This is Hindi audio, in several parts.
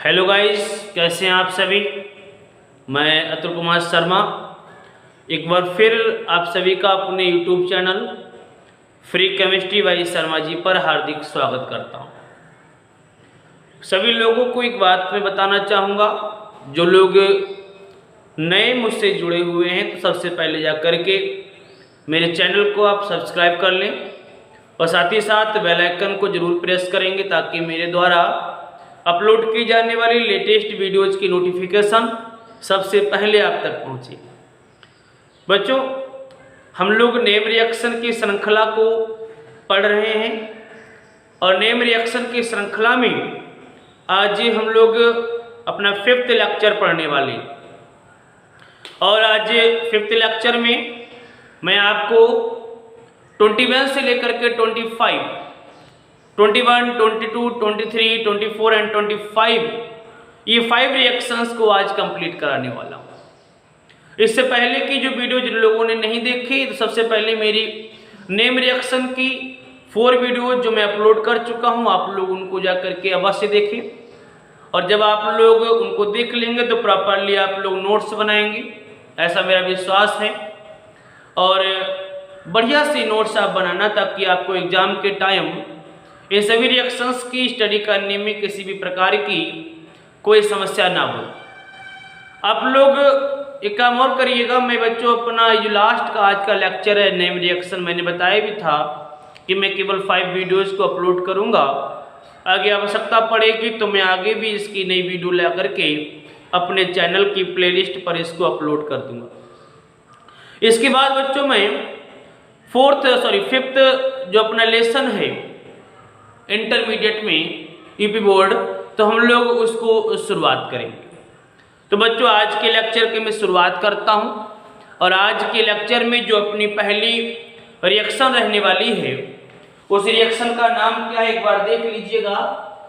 हेलो गाइस, कैसे हैं आप सभी। मैं अतुल कुमार शर्मा एक बार फिर आप सभी का अपने YouTube channel free chemistry by Sharma ji पर हार्दिक स्वागत करता हूं। सभी लोगों को एक बात मैं बताना चाहूँगा, जो लोग नए मुझसे जुड़े हुए हैं तो सबसे पहले जा करके मेरे चैनल को आप सब्सक्राइब कर लें और साथ ही साथ बेल आइकन को जरूर प्रेस करेंगे ताकि मेरे द्वारा अपलोड की जाने वाली लेटेस्ट वीडियोज़ की नोटिफिकेशन सबसे पहले आप तक पहुंचे। बच्चों, हम लोग नेम रिएक्शन की श्रृंखला को पढ़ रहे हैं और नेम रिएक्शन की श्रृंखला में आज हम लोग अपना 5th लेक्चर पढ़ने वाले और आज 5th लेक्चर में मैं आपको 21 से लेकर के 21, 22, 23, 24 एंड 25 ये 5 रिएक्शंस को आज कंप्लीट कराने वाला हूँ। इससे पहले की जो वीडियो जिन लोगों ने नहीं देखी, तो सबसे पहले मेरी नेम रिएक्शन की 4 वीडियो जो मैं अपलोड कर चुका हूँ, आप लोग उनको जा करके अवश्य देखें और जब आप लोग उनको देख लेंगे तो प्रॉपरली आप लोग नोट्स बनाएंगे, ऐसा मेरा विश्वास है। और बढ़िया सी नोट्स आप बनाना ताकि आपको एग्जाम के टाइम ये सभी रिएक्शंस की स्टडी करने में किसी भी प्रकार की कोई समस्या ना हो। आप लोग एक काम और करिएगा, मैं बच्चों अपना जो लास्ट का आज का लेक्चर है नेम रिएक्शन, मैंने बताया भी था कि मैं केवल 5 वीडियोज़ को अपलोड करूँगा। आगे आवश्यकता पड़ेगी तो मैं आगे भी इसकी नई वीडियो ला करके अपने चैनल की प्लेलिस्ट पर इसको अपलोड कर दूँगा। इसके बाद बच्चों मैं 5th जो अपना लेसन है इंटरमीडिएट में यूपी बोर्ड, तो हम लोग उसको शुरुआत करेंगे। तो बच्चों आज के लेक्चर की मैं शुरुआत करता हूं और आज के लेक्चर में जो अपनी पहली रिएक्शन रहने वाली है उस रिएक्शन का नाम क्या है एक बार देख लीजिएगा।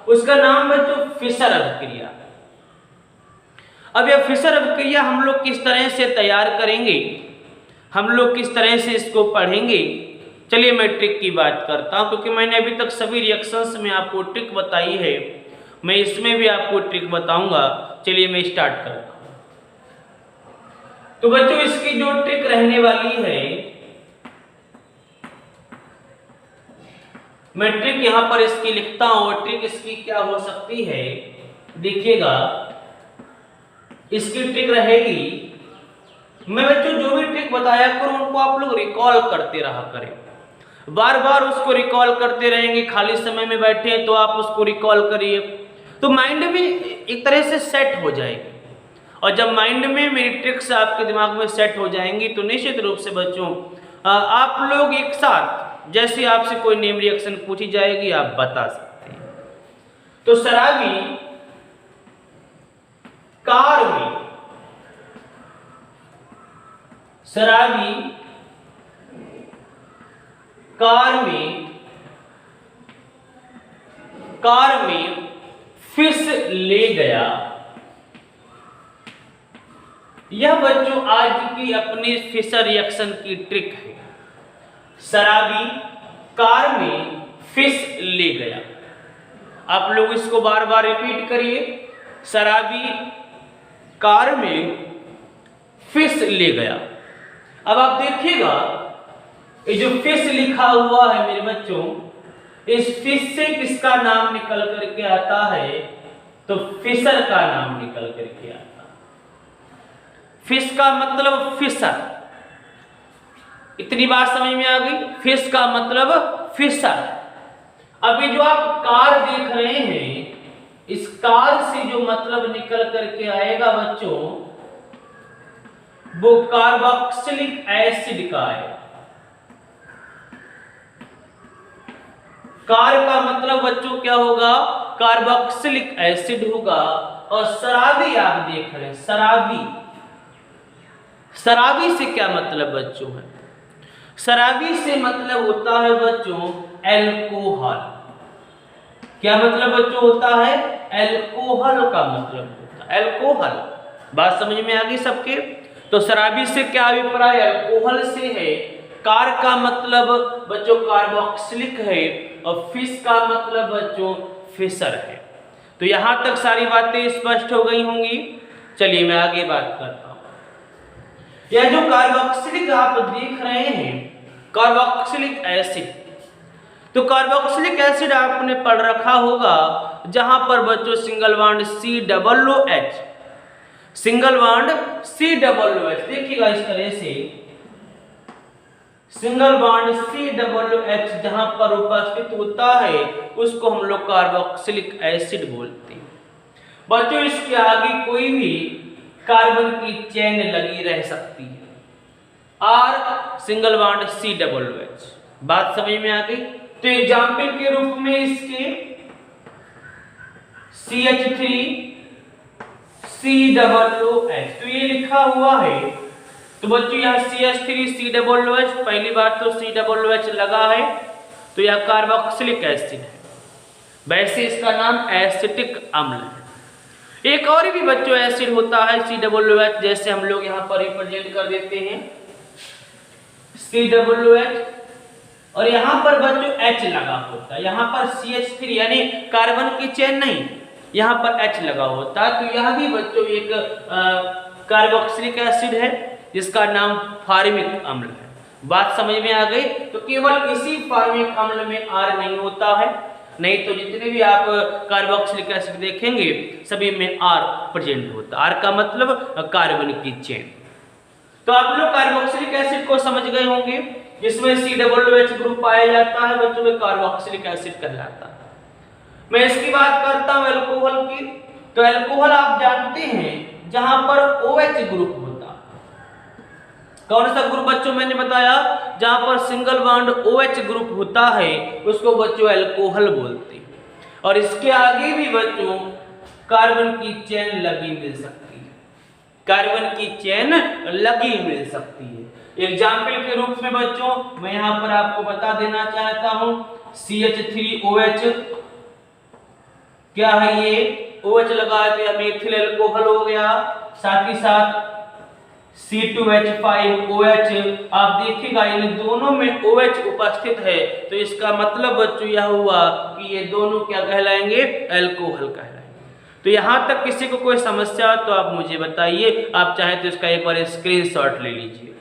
उसका नाम बच्चों फिशर अभिक्रिया। अब यह फिशर अभिक्रिया हम लोग किस तरह से तैयार करेंगे, हम लोग किस तरह से इसको पढ़ेंगे, चलिए मैं ट्रिक की बात करता हूं, क्योंकि मैंने अभी तक सभी रिएक्शंस में आपको ट्रिक बताई है, मैं इसमें भी आपको ट्रिक बताऊंगा। चलिए मैं स्टार्ट करता हूं। तो बच्चों इसकी जो ट्रिक रहने वाली है, मैं ट्रिक यहां पर इसकी लिखता हूं और ट्रिक इसकी क्या हो सकती है देखिएगा। इसकी ट्रिक रहेगी, मैं बच्चों जो भी ट्रिक बताया करूं उनको आप लोग रिकॉल करते रहा करें, बार बार उसको रिकॉल करते रहेंगे। खाली समय में बैठे हैं तो आप उसको रिकॉल करिए तो माइंड में एक तरह से सेट हो जाएगी। और जब माइंड में मेरी ट्रिक्स आपके दिमाग में सेट हो जाएंगी तो निश्चित रूप से बच्चों आप लोग एक साथ जैसे आपसे कोई नेम रिएक्शन पूछी जाएगी आप बता सकते हैं। तो शराबी कार में, शराबी कार में फिश ले गया। यह बच्चों आज की अपनी फिशर रिएक्शन की ट्रिक है। शराबी कार में फिश ले गया। आप लोग इसको बार बार रिपीट करिए, शराबी कार में फिश ले गया। अब आप देखिएगा ये जो फिश लिखा हुआ है मेरे बच्चों, इस फिश से किसका नाम निकल करके आता है, तो फिशर का नाम निकल करके आता है। फिश का मतलब फिशर, इतनी बात समझ में आ गई। फिश का मतलब फिशर। अभी जो आप कार देख रहे हैं, इस कार से जो मतलब निकल करके आएगा बच्चों वो कार्बोक्सिलिक एसिड का है। कार का मतलब बच्चों क्या होगा, कार्बोक्सिलिक एसिड होगा। और शराबी आप देख रहे हैं, शराबी से क्या मतलब बच्चों है, शराबी से मतलब होता है बच्चों एल्कोहल। क्या मतलब बच्चों होता है, एल्कोहल का मतलब होता है एल्कोहल। बात समझ में आ गई सबके। तो शराबी से क्या अभिप्राय, एल्कोहल से है। कार का मतलब बच्चों कार्बोक्सिलिक है और फिश का मतलब बच्चों फिशर है। तो यहाँ तक सारी बातें स्पष्ट हो गई होंगी। चलिए मैं आगे बात करता हूँ। यह जो कार्बोक्सिलिक आप देख रहे हैं, कार्बोक्सिलिक एसिड, तो कार्बोक्सिलिक एसिड आपने पढ़ रखा होगा जहां पर बच्चों single bond COOH, single bond COOH, देखिएगा इस तरह से सिंगल बॉन्ड COOH जहां पर उपस्थित होता है उसको हम लोग कार्बोक्सिलिक एसिड बोलते हैं। बच्चों इसके आगे कोई भी कार्बन की चेन लगी रह सकती है, R सिंगल बॉन्ड COOH, बात समझ में आ गई। तो एग्जाम्पल के रूप में इसके CH3 COOH, तो ये लिखा हुआ है। तो बच्चों यहाँ CH3 COOH, पहली बात तो COOH लगा है तो यह कार्बोक्सिलिक एसिड है, वैसे इसका नाम एसिटिक अम्ल है। एक और भी बच्चों एसिड होता है COOH, जैसे हम लोग यहाँ पर रिप्रेजेंट कर देते हैं COOH, और यहाँ पर बच्चों H लगा होता है, यहाँ पर CH3 यानी कार्बन की चेन नहीं, यहाँ पर H लगा होता है, तो यह भी बच्चों एक कार्बोक्सिलिक एसिड है जिसका नाम फार्मिक अम्ल है। बात समझ में आ गई। तो केवल इसी फार्मिक अम्ल में R नहीं होता है, नहीं तो जितने भी आप कार्बोक्सिलिक एसिड देखेंगे सभी में R प्रेजेंट होता है। R का मतलब कार्बन की चेन। तो आप लोग कार्बोक्सिलिक एसिड को समझ गए होंगे, जिसमें COOH ग्रुप पाया जाता है बच्चों में कार्बोक्सिलिक एसिड कहलाता है। मैं इसकी बात करता हूं अल्कोहल की। तो अल्कोहल आप जानते हैं जहां पर OH ग्रुप होता है। कौन सा ग्रुप बच्चों मैंने बताया? जहां पर सिंगल बॉन्ड OH ग्रुप होता है उसको बच्चों अल्कोहल बोलते हैं। और इसके आगे भी बच्चों कार्बन की चेन लगी मिल सकती है, कार्बन की चेन लगी मिल सकती है। एग्जाम्पल के रूप में बच्चों मैं यहाँ पर आपको बता देना चाहता हूँ, CH3OH क्या है, ये OH लगा दिया, मेथिल अल्कोहल हो गया। साथ ही साथ C2H5OH, आप देखिएगा इन दोनों में OH उपस्थित है, तो इसका मतलब बच्चों यह हुआ कि ये दोनों क्या कहलाएंगे? अल्कोहल कहलाएंगे। तो यहाँ तक किसी को कोई समस्या तो आप मुझे बताइए, आप चाहे तो इसका एक बार स्क्रीनशॉट ले लीजिए।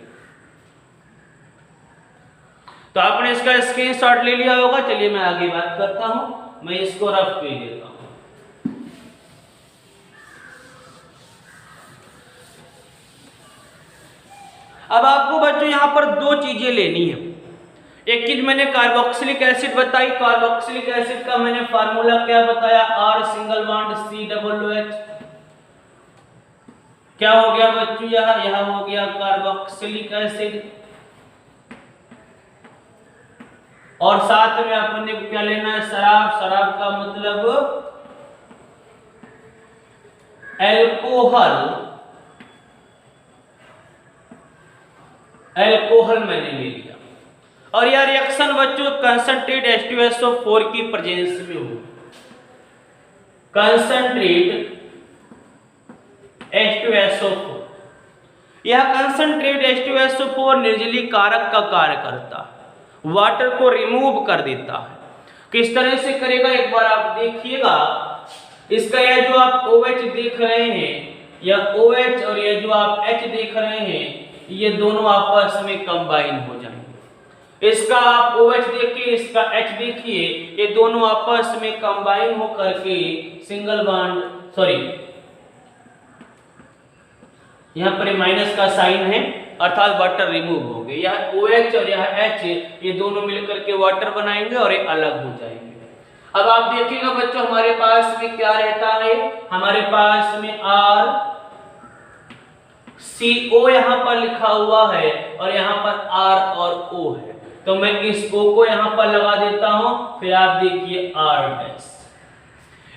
तो आपने इसका स्क्रीनशॉट ले लिया होगा। चलिए मैं आगे बात करता हूं, मैं इसको रफ कर देता हूं। अब आपको बच्चों यहां पर दो चीजें लेनी है। एक चीज मैंने कार्बोक्सिलिक एसिड बताई, कार्बोक्सिलिक एसिड का मैंने फार्मूला क्या बताया? R single bond COOH। क्या हो गया बच्चों? यह हो गया कार्बोक्सिलिक एसिड। और साथ में अपने क्या लेना है? शराब। शराब का मतलब अल्कोहल, अल्कोहल मैंने ले लिया। और यह रिएक्शन बच्चों कंसंट्रेट H2SO4 की प्रेजेंस में हो, कंसंट्रेट H2SO4। यह कंसंट्रेट H2SO4 निर्जलीकारक का कार्य करता है, वाटर को रिमूव कर देता है। किस तरह से करेगा एक बार आप देखिएगा। इसका यह जो आप OH देख रहे हैं, यह OH और यह जो आप H देख रहे हैं, ये दोनों आपस में कंबाइन हो जाएंगे। इसका आप OH देखिए, इसका H देखिए, ये दोनों आपस में कंबाइन हो करके सिंगल बॉन्ड, सॉरी यहाँ पर माइनस का साइन है, अर्थात वाटर रिमूव हो गए। यह OH और यह H ये दोनों मिलकर के वाटर बनाएंगे और ये अलग हो जाएंगे। अब आप देखिएगा बच्चों हमारे पास में क्या रहता है? हमारे पास में RCO यहाँ पर लिखा हुआ है और यहाँ पर R और O है, तो मैं इस O को यहाँ पर लगा देता हूं। फिर आप देखिए R',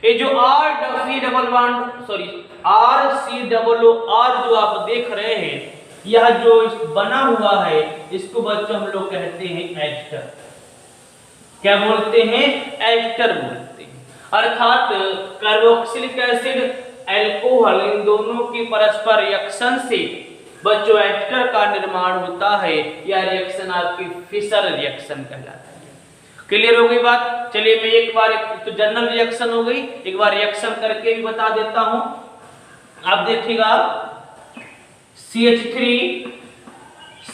ये जो RC double bond, sorry RCOOR जो आप देख रहे हैं, यह जो बना हुआ है इसको बच्चों हम लोग कहते हैं एस्टर। क्या बोलते हैं? एस्टर बोलते हैं। अर्थात कार्बोक्सिलिक एसिड, अल्कोहल, इन दोनों की परस्पर रिएक्शन से बच्चों एस्टर का निर्माण होता है। यह रिएक्शन आपकी फिशर रिएक्शन कहलाती है। क्लियर हो गई बात। चलिए मैं एक बार तो जनरल रिएक्शन हो गई, एक बार रिएक्शन करके भी बता देता हूं। आप देखिएगा CH3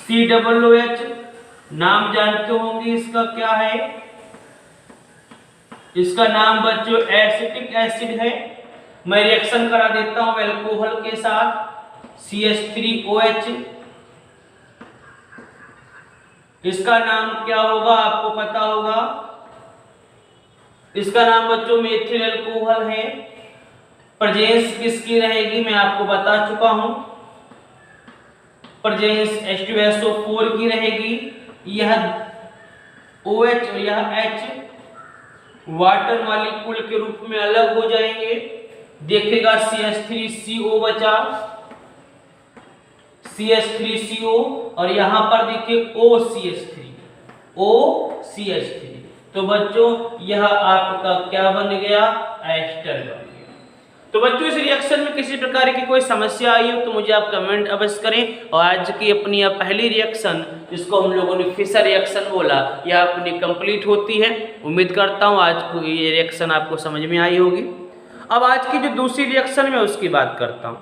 COOH, नाम जानते होंगे इसका क्या है, इसका नाम बच्चों एसिटिक एसिड है। मैं रिएक्शन करा देता हूं अल्कोहल के साथ CH3OH, इसका नाम क्या होगा आपको पता होगा, इसका नाम बच्चों मेथिल अल्कोहल है। प्रेजेंस किसकी रहेगी मैं आपको बता चुका हूं, प्रेजेंस H2SO4 की रहेगी। यह OH और यह H वाटर मॉलिक्यूल के रूप में अलग हो जाएंगे। देखिएगा CH3CO बचा, CH3CO, और यहां पर देखिए OCH3। तो बच्चों यह आपका क्या बन गया, एस्टर बन गया। तो बच्चों इस रिएक्शन में किसी प्रकार की कोई समस्या आई हो तो मुझे आप कमेंट अवश्य करें। और आज की अपनी यह पहली रिएक्शन, जिसको हम लोगों ने फिशर रिएक्शन बोला, यह अपनी कंप्लीट होती है। उम्मीद करता हूँ आज को ये रिएक्शन आपको समझ में आई होगी। अब आज की जो दूसरी रिएक्शन में उसकी बात करता हूँ।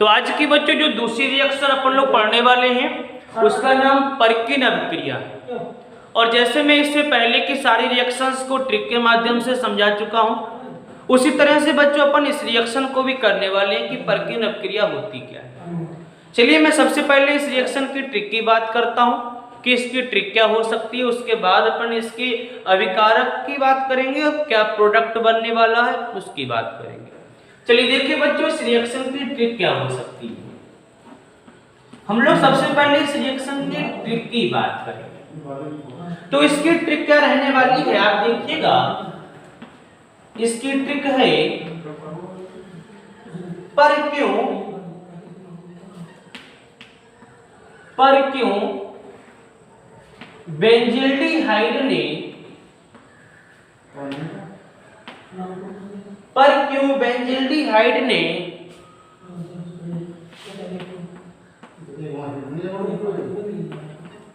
तो आज की बच्चों जो दूसरी रिएक्शन अपन लोग पढ़ने वाले हैं उसका नाम परकिन अभिक्रिया है। और जैसे मैं इससे पहले की सारी रिएक्शंस को ट्रिक के माध्यम से समझा चुका हूं, उसी तरह से बच्चों अपन इस रिएक्शन को भी करने वाले हैं कि परकिन अभिक्रिया होती क्या है। चलिए मैं सबसे पहले इस रिएक्शन की ट्रिक की बात करता हूं कि इसकी ट्रिक क्या हो सकती है, उसके बाद अपन इसके अभिकारक की बात करेंगे और क्या प्रोडक्ट बनने वाला है उसकी बात करेंगे। चलिए देखिए बच्चों इस रिएक्शन की ट्रिक क्या हो सकती है। हम लोग सबसे पहले इस रिएक्शन की ट्रिक की बात करेंगे। तो इसकी ट्रिक क्या रहने वाली है आप देखिएगा, इसकी ट्रिक है पर क्यों बेंजील्डिहाइड ने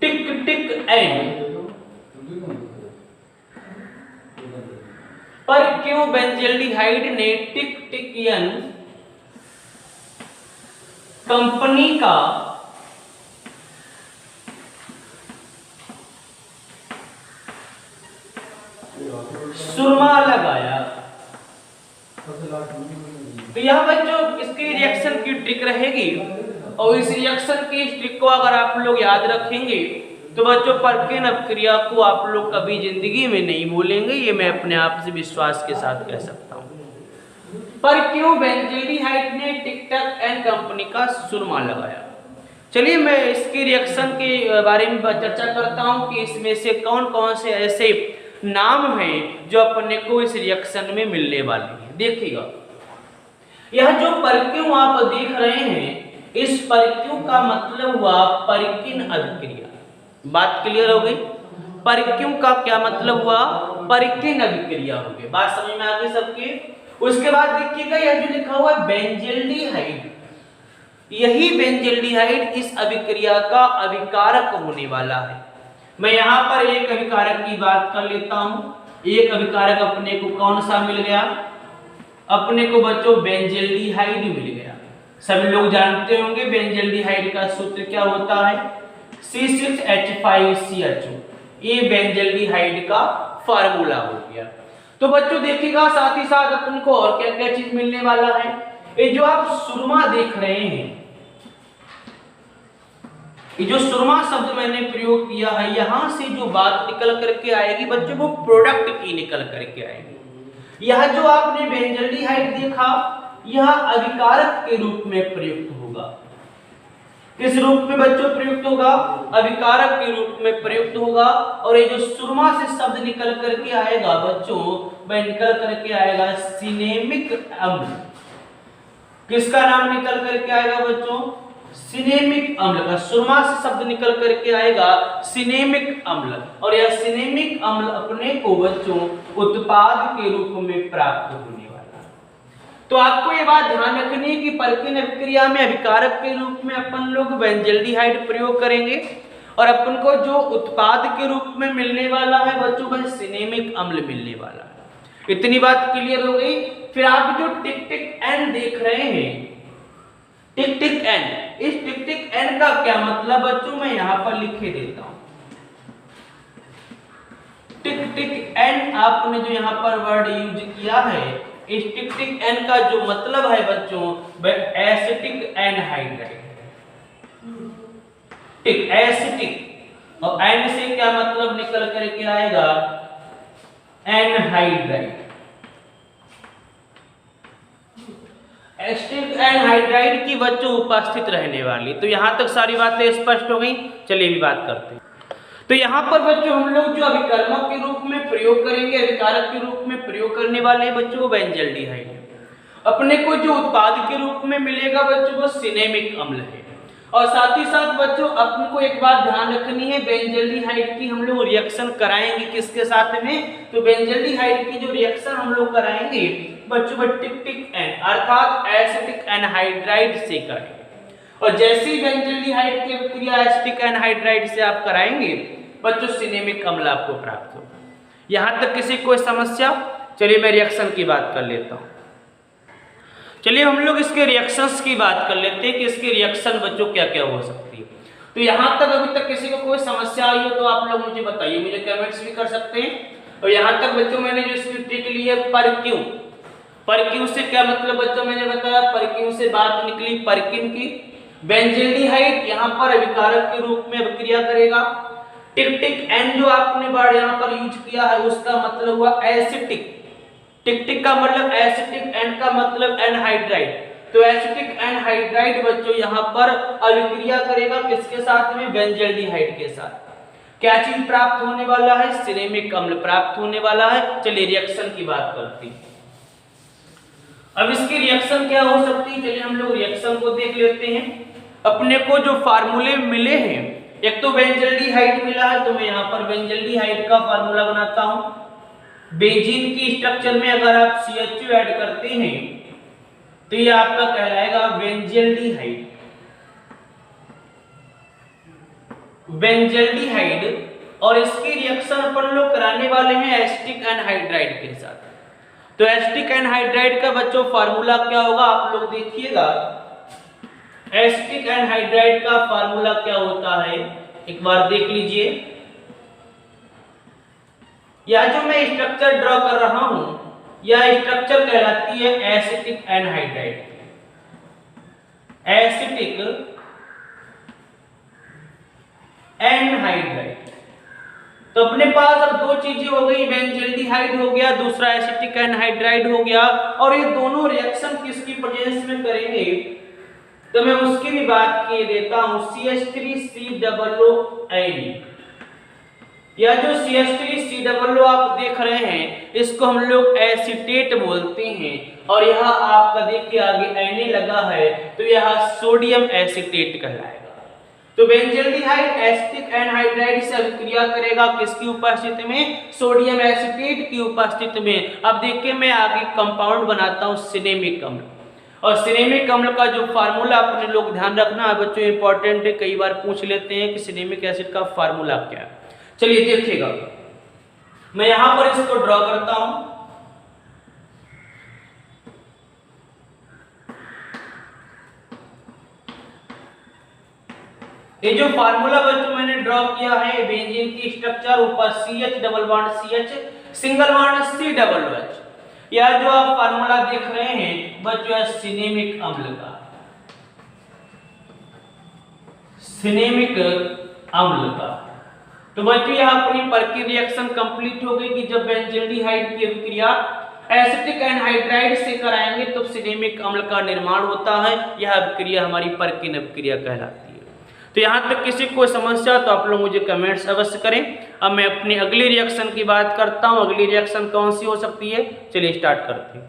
टिक टिक एंड, पर क्यों बेंजील्डिहाइड ने टिक टिक एन कंपनी का सुरमा लगाया। तो यह बच्चों इसकी रिएक्शन की ट्रिक रहेगी। और इस रिएक्शन की ट्रिक को अगर आप लोग याद रखेंगे तो बच्चों परकिन अभिक्रिया को आप लोग कभी जिंदगी में नहीं भूलेंगे, ये मैं अपने आप से विश्वास के साथ कह सकता हूं। पर क्यों बेंजील्डिहाइड ने टिक टिक एन कंपनी का सुरमा लगाया। चलिए मैं इसकी रिएक्शन के बारे में चर्चा करता हूं कि इसमें से कौन कौन से ऐसे नाम हैं जो अपने को इस रिएक्शन में मिलने वाले हैं। देखिएगा यह जो परक्यू आप देख रहे हैं, इस परक्यू का मतलब हुआ परकिन अभिक्रिया। बात क्लियर हो गई। परक्यू का क्या मतलब हुआ, परकिन अभिक्रिया हो गई। बात समझ में आ गई सबके। उसके बाद देखिएगा यह जो लिखा हुआ है बेंजील्डिहाइड, यही बेंजील्डिहाइड इस अभिक्रिया का अभिकारक होने वाला है। मैं यहाँ पर एक अभिकारक की बात कर लेता हूं। एक अभिकारक अपने को कौन सा मिल गया, अपने को बच्चों बेंजील्डिहाइड मिल गया। सभी लोग जानते होंगे बेंजील्डिहाइड का सूत्र क्या होता है, C6H5CHO। ये बेंजील्डिहाइड का फार्मूला हो गया। तो बच्चों देखिएगा साथ ही साथ अपन को और क्या क्या चीज मिलने वाला है। ये जो आप सुरमा देख रहे हैं, ये जो सुरमा शब्द मैंने प्रयोग किया है, यहां से जो बात निकल करके आएगी बच्चों वो प्रोडक्ट की निकल करके आएगी। यह जो आपने बेंजील्डिहाइड देखा यह अभिकारक के रूप में प्रयुक्त होगा। किस रूप में बच्चों प्रयुक्त होगा, अभिकारक के रूप में प्रयुक्त होगा। और ये जो सुरमा से शब्द निकल करके आएगा बच्चों, वह निकल करके आएगा सिनेमिक अम्ल। किसका नाम निकल करके आएगा बच्चों, सिनेमिक अम्ल का। सुरमा से शब्द निकल करके आएगा सिनेमिक अम्ल। और यह सिनेमिक अम्ल अपने को बच्चों उत्पाद के रूप में प्राप्त होने वाला। तो आपको ये बात ध्यान रखनी है कि परकिन अभिक्रिया में अभिकारक के रूप में अपन लोग बेंजील्डिहाइड प्रयोग करेंगे और अपन को जो उत्पाद के रूप में मिलने वाला है बच्चों वह सिनेमिक अम्ल मिलने वाला है। इतनी बात क्लियर हो गई। फिर आप जो टिक टिक एन देख रहे हैं, टिक टिक एन, इस टिक टिक एन का क्या मतलब बच्चों मैं यहां पर लिखे देता हूं। टिक टिक एन आपने जो यहां पर वर्ड यूज किया है, इस टिक टिक एन का जो मतलब है बच्चों वह एसिटिक एनहाइड्राइड। टिक एसिटिक और एन से क्या मतलब निकल करके आएगा, एनहाइड्राइड। एसिटिक एनहाइड्राइड की बच्चों उपस्थित रहने वाली। तो यहां तक सारी बातें स्पष्ट हो गई। चलिए भी बात करते हैं। तो यहाँ पर बच्चों हम लोग जो अभिकर्मक के रूप में प्रयोग करेंगे, अभिकारक के रूप में प्रयोग करने वाले हैं बच्चों बेंजल्डिहाइड है। अपने को जो उत्पाद के रूप में मिलेगा बच्चों वो सिनेमिक अम्ल है। और साथ ही साथ बच्चों अपन को एक बात ध्यान रखनी है, बेंजल्डिहाइड की हम लोग रिएक्शन कराएंगे किसके साथ में, तो बेंजल्डिहाइड की जो रिएक्शन हम लोग कराएंगे बच्चों टिक टिक एन अर्थात एसिटिक एनहाइड्राइड से कराएंगे। और जैसे ही बेंजल्डिहाइड की अभिक्रिया एसिटिक एनहाइड्राइड से आप कराएंगे बच्चों सिनेमिक अम्ल आपको प्राप्त होगा। यहां तक किसी कोई समस्या? चलिए मैं रिएक्शन की बात कर लेता हूं। चलिए हम लोग इसके रिएक्शंस की बात कर लेते हैं कि इसकी रिएक्शन बच्चों क्या क्या हो सकती है। तो यहां तक अभी तक किसी को कोई समस्या आई हो तो आप लोग मुझे बताइए, मुझे कमेंट्स भी कर सकते हैं। और यहां तक बच्चों मैंने जो इसकी ट्रिक ली है परक्यू, परक्यू से क्या मतलब बच्चों मैंने बताया, परक्यू से बात निकली परकिन की। बेंजल्डिहाइड यहां पर अभिकारक के रूप में अभिक्रिया करेगा। टिक टिक एन जो आपने वर्ड यहां पर यूज किया है उसका मतलब हुआ एसिटिक। टिक टिक का मतलब एसिटिक, एन का मतलब एनहाइड्राइड। तो एसिटिक एनहाइड्राइड बच्चों यहां पर अभिक्रिया करेगा किसके साथ में, बेंजल्डिहाइड के साथ। क्या चीज प्राप्त होने वाला है, सिनेमिक अम्ल प्राप्त होने वाला है। चलिए रिएक्शन की बात करते हैं। अब इसकी रिएक्शन क्या हो सकती है, चलिए हम लोग रिएक्शन को देख लेते हैं। अपने को जो फार्मूले मिले हैं, एक तो बेंजल्डिहाइड मिला है, तो मैं यहाँ पर बेंजल्डिहाइड का फार्मूला बनाता हूं। बेंजीन की स्ट्रक्चर में अगर आप CH2 ऐड करते हैं तो ये आपका कहलाएगा बेंजल्डिहाइड। बेंजल्डिहाइड और इसकी रिएक्शन अपन लोग कराने वाले हैं एसिटिक एनहाइड्राइड के साथ। तो एसिटिक एनहाइड्राइड का बच्चों फार्मूला क्या होगा आप लोग देखिएगा। एसिटिक एनहाइड्राइड का फार्मूला क्या होता है एक बार देख लीजिए। यह जो मैं स्ट्रक्चर ड्रॉ कर रहा हूं यह स्ट्रक्चर कहलाती है एसिटिक एनहाइड्राइड। Acetic anhydride. तो अपने पास अब दो चीजें हो गई, बेंजल्डिहाइड हो गया, दूसरा एसिटिक एनहाइड्राइड हो गया। और ये दोनों रिएक्शन किसकी प्रेजेंस में करेंगे तो मैं उसकी भी बात किए देता हूं। CH3COO। यह जो CH3COO आप देख रहे हैं इसको हम लोग एसीटेट बोलते हैं। और यह आपका देखिए आगे Na लगा है तो यह सोडियम एसीटेट कहलाएगा। तो बेंजल्डिहाइड एसिटिक एनहाइड्राइड से अभिक्रिया करेगा किसकी उपस्थिति में, सोडियम एसीटेट की उपस्थिति में। अब देखिए मैं आगे कंपाउंड बनाता हूं सिनेमिक अम्ल। और सिनेमिक अम्ल का जो फार्मूला अपने लोग ध्यान रखना है बच्चों, इंपॉर्टेंट है, कई बार पूछ लेते हैं कि सिनेमिक एसिड का फार्मूला क्या है। चलिए देखिएगा मैं यहां पर इसको ड्रॉ करता हूं। ये जो फार्मूला बच्चों मैंने ड्रॉ किया है बेंजीन की स्ट्रक्चर, ऊपर CH double bond CH single bond COOH। यह जो आप फार्मूला देख रहे हैं बच्चों है सिनेमिक अम्ल का, सिनेमिक अम्ल का। तो बच्चों यह अपनी परकी रिएक्शन कंप्लीट हो गई कि जब बेंजल्डिहाइड की अभिक्रिया एसिटिक एनहाइड्राइड से कराएंगे तो सिनेमिक अम्ल का निर्माण होता है। यह अभिक्रिया हमारी परकिन अभिक्रिया कहलाती है। तो यहाँ तक किसी को समस्या तो आप लोग मुझे कमेंट्स अवश्य करें। अब मैं अपनी अगली रिएक्शन की बात करता हूँ। अगली रिएक्शन कौन सी हो सकती है, चलिए स्टार्ट करते हैं।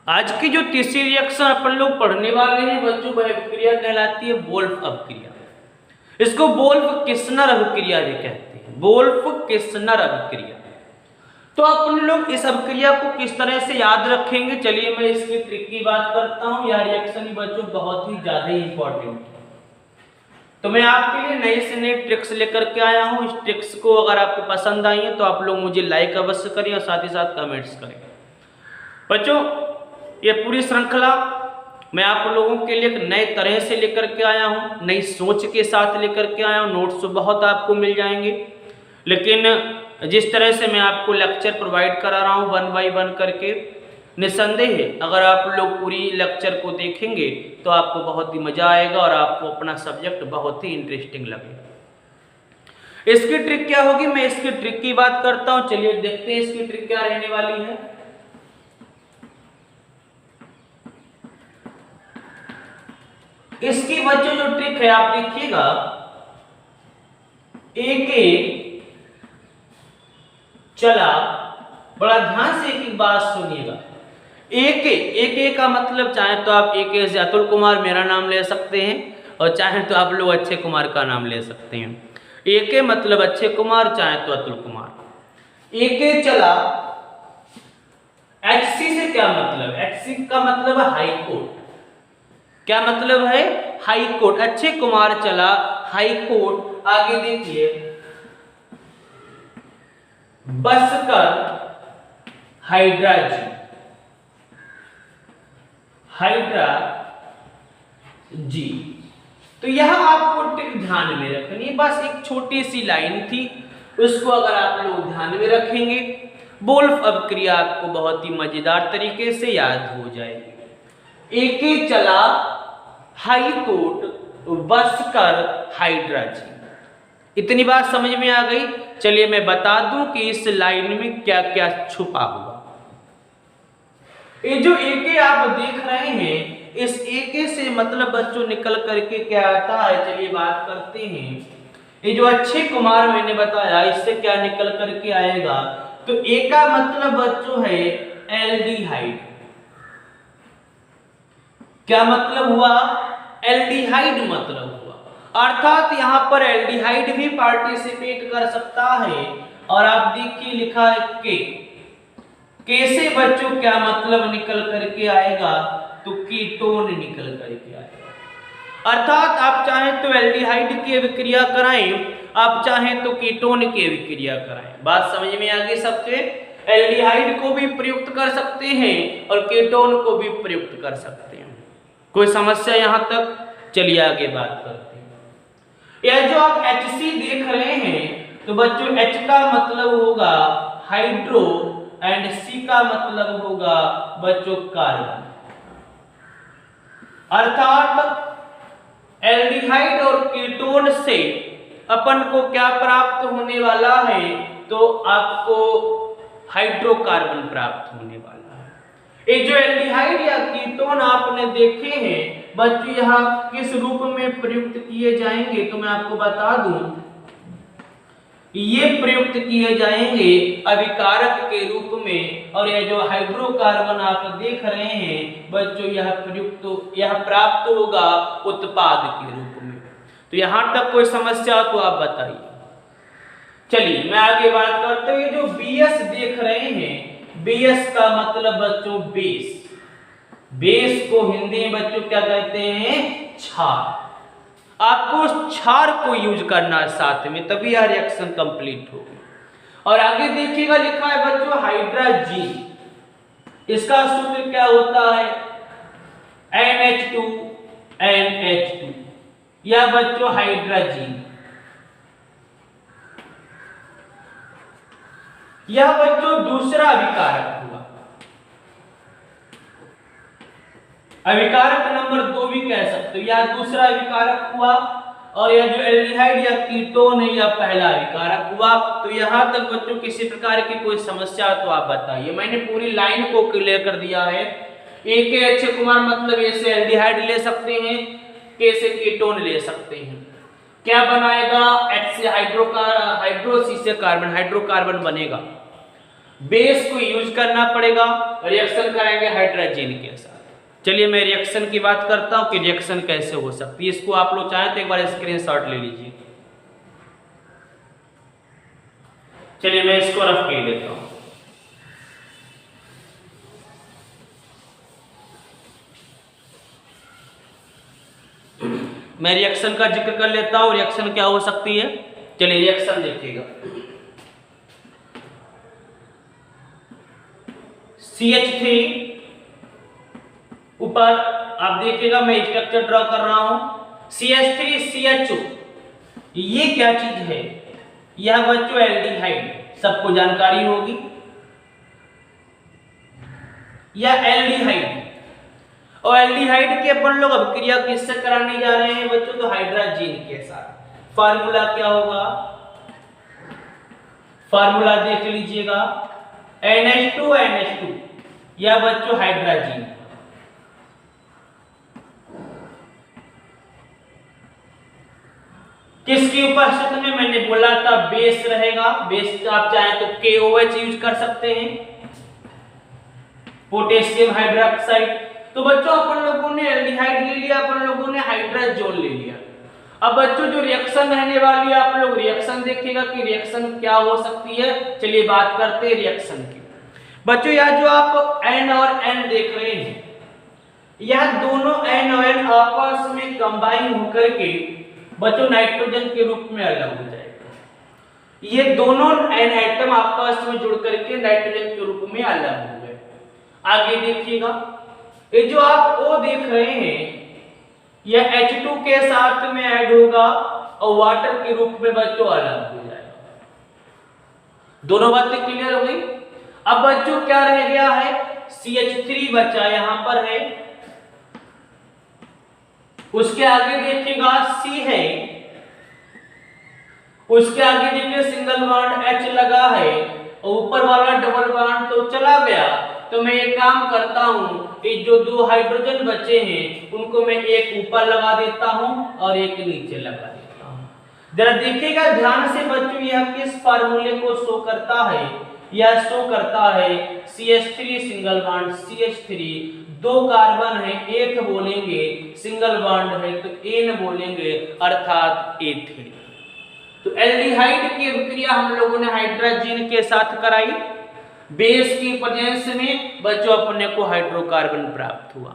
आज की जो तीसरी रिएक्शन अपन लोग पढ़ने वाले हैं बच्चों वह अभिक्रिया कहलाती है वोल्फ अभिक्रिया। इसको वोल्फ-किस्नर अभिक्रिया भी कहते हैं, वोल्फ-किस्नर अभिक्रिया। तो अपन लोग इस अभिक्रिया को किस तरह से याद रखेंगे, चलिए मैं इसकी ट्रिक की बात करता हूँ। यह रिएक्शन बच्चों बहुत ही ज्यादा इंपॉर्टेंट है। तो मैं आपके लिए नई से नई ट्रिक्स लेकर के आया हूँ। इस ट्रिक्स को अगर आपको पसंद आई है तो आप लोग मुझे लाइक अवश्य करें और साथ ही साथ कमेंट्स करें। बच्चों, ये पूरी श्रृंखला मैं आप लोगों के लिए एक नए तरह से लेकर के आया हूँ, नई सोच के साथ लेकर के आया हूँ। नोट्स तो बहुत आपको मिल जाएंगे, लेकिन जिस तरह से मैं आपको लेक्चर प्रोवाइड करा रहा हूँ 1 बाय 1 करके, निसंदेह अगर आप लोग पूरी लेक्चर को देखेंगे तो आपको बहुत ही मजा आएगा और आपको अपना सब्जेक्ट बहुत ही इंटरेस्टिंग लगेगा। इसकी ट्रिक क्या होगी, मैं इसकी ट्रिक की बात करता हूं। चलिए देखते हैं इसकी ट्रिक क्या रहने वाली है। इसकी बच्चों जो ट्रिक है आप देखिएगा, एक एक चला, बड़ा ध्यान से एक एक बात सुनिएगा। एक का मतलब चाहे तो आप एक से अतुल कुमार मेरा नाम ले सकते हैं और चाहे तो आप लोग अक्षय कुमार का नाम ले सकते हैं। एक मतलब अक्षय कुमार, चाहे तो अतुल कुमार। एक चला, HC से क्या मतलब, HC का मतलब है हाई कोर्ट। क्या मतलब है, हाई कोर्ट। अक्षय कुमार चला हाई कोर्ट। आगे देखिए, बसकर हाइड्रा जी, हाइड्रा जी। तो यह आपको ट्रिक ध्यान में रखनी, बस एक छोटी सी लाइन थी, उसको अगर आप लोग ध्यान में रखेंगे, बोल अभिक्रिया आपको बहुत ही मजेदार तरीके से याद हो जाएगी। एक चला हाई कोर्ट, बसकर हाइड्रा जी। इतनी बात समझ में आ गई। चलिए मैं बता दूं कि इस लाइन में क्या क्या छुपा हुआ। ये जो एक आप देख रहे हैं, इस एक से मतलब बच्चों निकल करके क्या आता है, चलिए बात करते हैं। ये जो अक्षय कुमार मैंने बताया, इससे क्या निकल करके आएगा, तो एक का मतलब बच्चों है एल्डिहाइड। क्या मतलब हुआ, एल्डिहाइड मतलब हुआ। अर्थात यहां पर एल्डिहाइड भी पार्टिसिपेट कर सकता है। और आप देखिए लिखा है के से बच्चों क्या मतलब निकल करके आएगा, तो कीटोन निकल करके आएगा। अर्थात आप चाहें तो एल्डिहाइड की अभिक्रिया कराएं, आप चाहें तो कीटोन की अभिक्रिया कराएं। बात समझ में आ गई सबके। एल्डिहाइड को भी प्रयुक्त कर सकते हैं और कीटोन को भी प्रयुक्त कर सकते हैं। कोई समस्या यहां तक? चलिए आगे बात करते हैं। यह जो आप HC देख रहे हैं, तो बच्चों H का मतलब होगा हाइड्रो एंड C का मतलब होगा बच्चों कार्बन। अर्थात एल्डिहाइड और कीटोन से अपन को क्या प्राप्त होने वाला है, तो आपको हाइड्रोकार्बन प्राप्त होने वाला है। ये जो एल्डिहाइड या कीटोन आपने देखे हैं बच्चों, यहाँ किस रूप में प्रयुक्त किए जाएंगे, तो मैं आपको बता दूं, ये प्रयुक्त किए जाएंगे अभिकारक के रूप में। और यह जो हाइड्रोकार्बन आप देख रहे हैं बच्चों, यह प्राप्त होगा उत्पाद के रूप में। तो यहां तक कोई समस्या तो आप बताइए। चलिए मैं आगे बात करते हुए, जो BS देख रहे हैं, BS का मतलब बच्चों बेस। बेस को हिंदी में बच्चों क्या कहते हैं, क्षार। आपको उस क्षार को यूज करना है साथ में, तभी यह रिएक्शन कंप्लीट होगी। और आगे देखिएगा लिखा है बच्चों हाइड्राजीन। इसका सूत्र क्या होता है, NH2 NH2, या बच्चों हाइड्राजीन। यह बच्चों दूसरा अभिकारक हुआ, अभिकारक नंबर 2 भी कह सकते हो। यह दूसरा अभिकारक हुआ। और यह जो एल्डिहाइड या कीटोन है, यह पहला अभिकारक हुआ। तो यहां तक बच्चों किसी प्रकार की कोई समस्या तो आप बताइए। मैंने पूरी लाइन को क्लियर कर दिया है। एक के अक्षय कुमार मतलब ए से एल्डिहाइड ले सकते हैं, के से कीटोन ले सकते हैं। क्या बनाएगा, H से हाइड्रो, C से कार्बन, हाइड्रोकार्बन बनेगा। बेस को यूज करना पड़ेगा, रिएक्शन कराएंगे हाइड्रोजन के साथ। चलिए मैं रिएक्शन की बात करता हूं कि रिएक्शन कैसे हो सकती है। इसको आप लोग चाहें तो एक बार स्क्रीनशॉट ले लीजिए। चलिए मैं इसको रफ कर लेता हूं। मैं रिएक्शन का जिक्र कर लेता हूँ। रिएक्शन क्या हो सकती है, चलिए रिएक्शन देखिएगा। CH3 ऊपर आप देखिएगा, मैं स्ट्रक्चर ड्रॉ कर रहा हूं। CH3 CH2, ये क्या चीज है, यह बच्चों एल्डिहाइड, सबको जानकारी होगी। यह एल्डिहाइड, और एल्डिहाइड की अपन लोग अभिक्रिया किससे कराने जा रहे हैं बच्चों, तो हाइड्रोजन के साथ। फार्मूला क्या होगा, फार्मूला देख लीजिएगा, NH2 यह बच्चों हाइड्रोजन। किसकी उपस्थिति में, मैंने बोला था बेस रहेगा। बेस आप चाहें तो KOH यूज कर सकते हैं, पोटेशियम हाइड्रोक्साइड। तो बच्चों अपन लोगों ने एल्डिहाइड ले लिया, अपन लोगों ने हाइड्रोजन ले लिया। अब बच्चों जो रिएक्शन रहने वाली है, आप लोग रिएक्शन देखिएगा कि रिएक्शन क्या हो सकती है। चलिए बात करते हैं रिएक्शन की। बच्चों यह जो आप N और N देख रहे हैं, यह दोनों N और N आपस में कंबाइन होकर के बच्चों नाइट्रोजन के रूप में अलग हो जाएगा। ये दोनों N एटम आपस में जुड़ करके नाइट्रोजन के रूप में अलग हो गए। आगे देखिएगा, ये जो आप O देख रहे हैं, यह H2 के साथ में ऐड होगा और वाटर के रूप में बच्चों अलग हो जाएगा। दोनों बातें क्लियर हो गई। अब बच्चों क्या रह गया है, CH3 बचा यहां पर है। उसके आगे देखिएगा C है, उसके आगे देखिए सिंगल बॉन्ड H लगा है और ऊपर वाला डबल बॉन्ड तो चला गया। तो मैं ये काम करता हूं, ये जो दो हाइड्रोजन बचे हैं उनको मैं एक ऊपर लगा देता हूं और एक नीचे लगा देता हूं। जरा देखिएगा ध्यान से बच्चों, यह किस फार्मूले को शो करता है, यह शो करता है CH3 सिंगल बॉन्ड CH3, दो कार्बन है, एक बोलेंगे, सिंगल बॉन्ड है तो N बोलेंगे, अर्थात A3। तो एल्डिहाइड की अभिक्रिया हम लोगों ने हाइड्रोजन के साथ कराई, बेस की प्रेजेंस में बच्चों अपने को हाइड्रोकार्बन प्राप्त हुआ।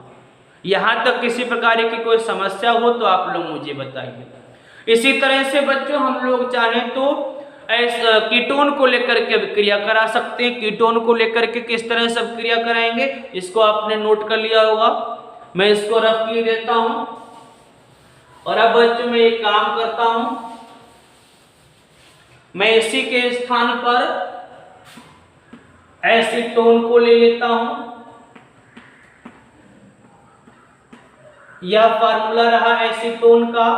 यहां तक किसी प्रकार की कोई समस्या हो तो आप लोग मुझे बताइए। इसी तरह से बच्चों हम लोग चाहें तो कीटोन को लेकर के अभिक्रिया करा सकते हैं। कीटोन को लेकर के किस तरह से अभिक्रिया कराएंगे, इसको आपने नोट कर लिया होगा, मैं इसको रफ किए देता हूं। और अब बच्चों मैं एक काम करता हूं, मैं इसी के स्थान पर एसीटोन को ले लेता हूं। यह फार्मूला रहा एसीटोन का।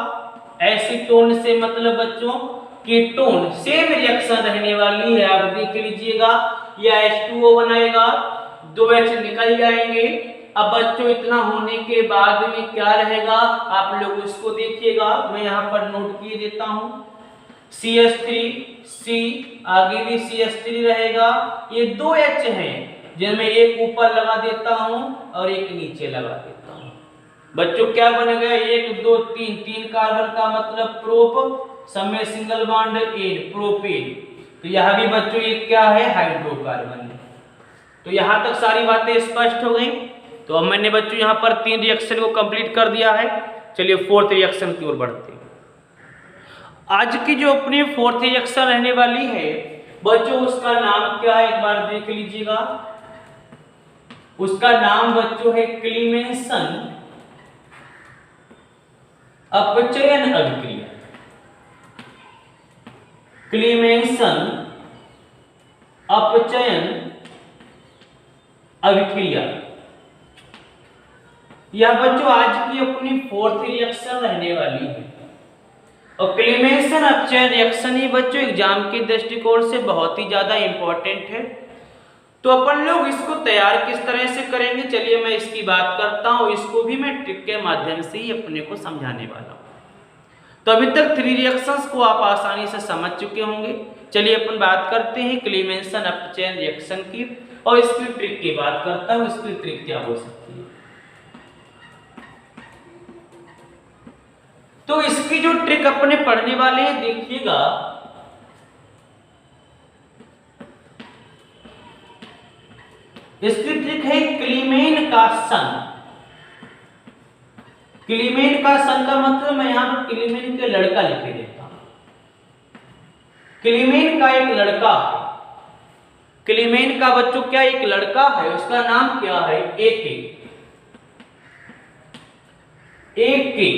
एसीटोन से मतलब बच्चों कीटोन, सेम रिएक्शन रहने वाली है। आप देख लीजिएगा, यह H2O बनाएगा, दो H निकल जाएंगे। अब बच्चों इतना होने के बाद में क्या रहेगा, आप लोग इसको देखिएगा, मैं यहां पर नोट किए देता हूं। CH3C, आगे भी CH3 रहेगा। ये दो H हैं जिनमें एक ऊपर लगा देता हूं और एक नीचे लगा देता हूं। बच्चों क्या बन गया, 1 2 3, 3 कार्बन का मतलब प्रोप, सब में सिंगल बॉन्ड एन, प्रोपेन। तो यह भी बच्चों ये क्या है, हाइड्रोकार्बन। तो यहां तक सारी बातें स्पष्ट हो गई। तो अब मैंने बच्चों यहां पर 3 रिएक्शन को कंप्लीट कर दिया है। चलिए फोर्थ रिएक्शन की ओर बढ़ते हैं। आज की जो अपनी फोर्थ रिएक्शन रहने वाली है बच्चों, उसका नाम क्या है, एक बार देख लीजिएगा। उसका नाम बच्चों है क्लीमेंसन अपचयन अभिक्रिया। क्लीमेंसन अपचयन अभिक्रिया, यह बच्चों आज की अपनी फोर्थ रिएक्शन रहने वाली है। और क्लीमेंसन अपचयन रिएक्शन ही बच्चों एग्जाम के दृष्टिकोण से बहुत ही ज्यादा इंपॉर्टेंट है। तो अपन लोग इसको तैयार किस तरह से करेंगे, चलिए मैं इसकी बात करता हूं। इसको भी मैं ट्रिक के माध्यम से ही अपने को समझाने वाला हूं। तो अभी तक 3 रिएक्शंस को आप आसानी से समझ चुके होंगे। चलिए अपन बात करते हैं क्लीमेंसन अपचयन रिएक्शन की, और इसकी ट्रिक की बात करता हूं। इसकी ट्रिक क्या हो सकती है, तो इसकी जो ट्रिक अपने पढ़ने वाले हैं देखिएगा। इसकी ट्रिक है क्लीमेन का सन। क्लीमेन का सन का मतलब मैं यहाँ पर क्लीमेन के लड़का लिख देता हूं। क्लीमेन का एक लड़का, क्लीमेन का बच्चों क्या एक लड़का है, उसका नाम क्या है, एके। एके,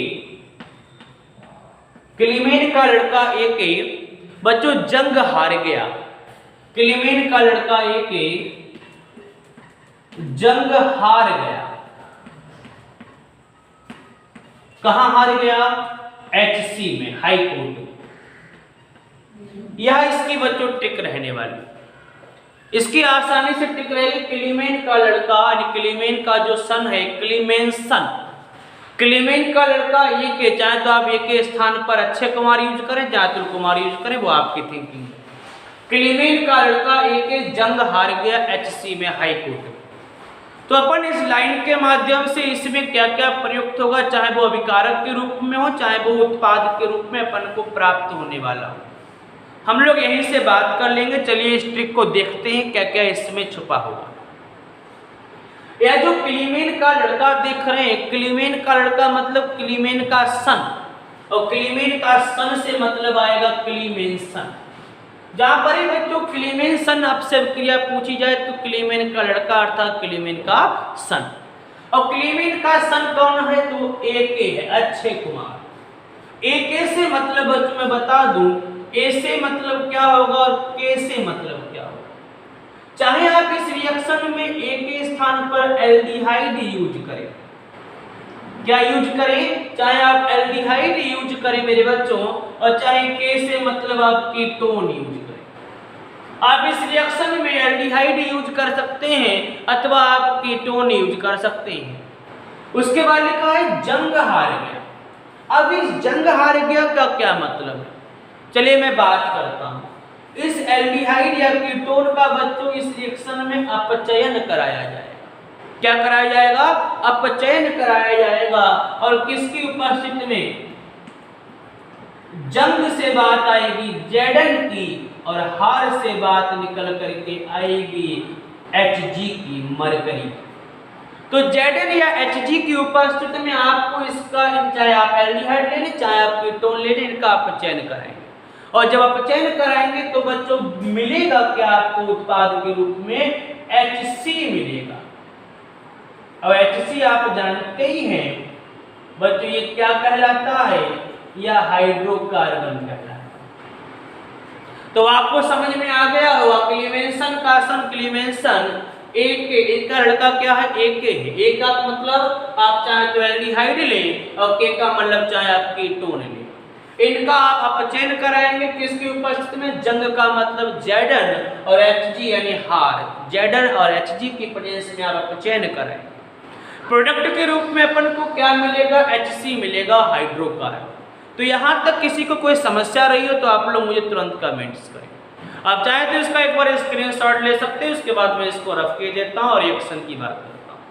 क्लीमेन का लड़का एके बच्चों जंग हार गया। क्लीमेन का लड़का एके जंग हार गया। कहां हार गया, HC में, हाई कोर्ट में। यह इसकी बच्चों टिक रहने वाली, इसकी आसानी से टिक रहेगी। क्लीमेन का लड़का यानी क्लीमेन का जो सन है, क्लीमेन सन, क्लीमेन का लड़का ये के, चाहे तो आप ये के स्थान पर अक्षय कुमार यूज करें, चाहे अतुल कुमार यूज करें, वो आपकी थिंकिंग है। क्लीमेन का लड़का एक जंग हार गया HC में, हाई कोर्ट में। तो अपन इस लाइन के माध्यम से इसमें क्या क्या प्रयुक्त होगा, चाहे वो अभिकारक के रूप में हो, चाहे वो उत्पाद के रूप में अपन को प्राप्त होने वाला हो, हम लोग यहीं से बात कर लेंगे। चलिए इस ट्रिक को देखते हैं क्या क्या इसमें छुपा होगा। यह जो क्लीमेन का लड़का देख रहे हैं, क्लीमेन का लड़का मतलब क्लीमेन का सन, और क्लीमेन का सन से मतलब आएगा क्लीमेन सन। जहां पर ही बच्चों क्लीमेन सन आपसे क्रिया पूछी जाए तो क्लीमेन का लड़का अर्थात क्लीमेन का सन, और क्लीमेन का सन कौन है, तो एके है, अक्षय कुमार। एके से मतलब बच्चों मैं बता दूं, ए से मतलब क्या होगा और के से मतलब क्या होगा। चाहे आप इस रिएक्शन में ए के स्थान पर एल्डिहाइड यूज करें, क्या यूज करें, चाहे आप एल्डिहाइड यूज करें मेरे बच्चों, और चाहे के से मतलब आप कीटोन यूज करें। आप इस रिएक्शन में एल्डिहाइड यूज कर सकते हैं अथवा आप कीटोन यूज कर सकते हैं। उसके बाद लिखा है जंग हार गया। अब इस जंग हार गया का क्या मतलब है, चलिए मैं बात करता हूं। इस एल्डिहाइड या कीटोन का बच्चों इस रिएक्शन में अपचयन कराया जाएगा। क्या कराया जाएगा, अपचयन कराया जाएगा, और किसकी उपस्थिति में, जंग से बात आएगी Zn की, और हार से बात निकल करके आएगी Hg की, मरकरी। तो Zn या Hg की उपस्थिति में आपको इसका, चाहे आप एल्डिहाइड ले लें चाहे आप कीटोन ले लें, इनका अपचयन कराएंगे। और जब अपचयन कराएंगे तो बच्चों मिलेगा क्या आपको उत्पाद के रूप में, HC मिलेगा। और HC आप जानते ही हैं बच्चों ये क्या कहलाता है, यह हाइड्रोकार्बन कहलाता है। तो आपको समझ में आ गया होगा क्लीमेंसन का सन, क्लीमेंसन एक का लड़का क्या है, एक है। एक का मतलब आप चाहे तो एल्डिहाइड लें, और के का मतलब चाहे आप कीटोन लें। इनका आप अपचयन कराएंगे किसकी उपस्थिति में, जंग का मतलब Zn और Hg यानी हार, Zn और Hg की प्रेजेंस में आप अपचयन कराएंगे। प्रोडक्ट के रूप में अपन को क्या मिलेगा, HC मिलेगा, हाइड्रोकार्बन। तो यहां तक किसी को कोई समस्या रही हो तो आप लोग मुझे तुरंत कमेंट्स करें। आप चाहे तो इसका एक बार स्क्रीनशॉट ले सकते हैं, उसके बाद मैं इसको रफ के देता हूं और रिएक्शन की बात करता हूं।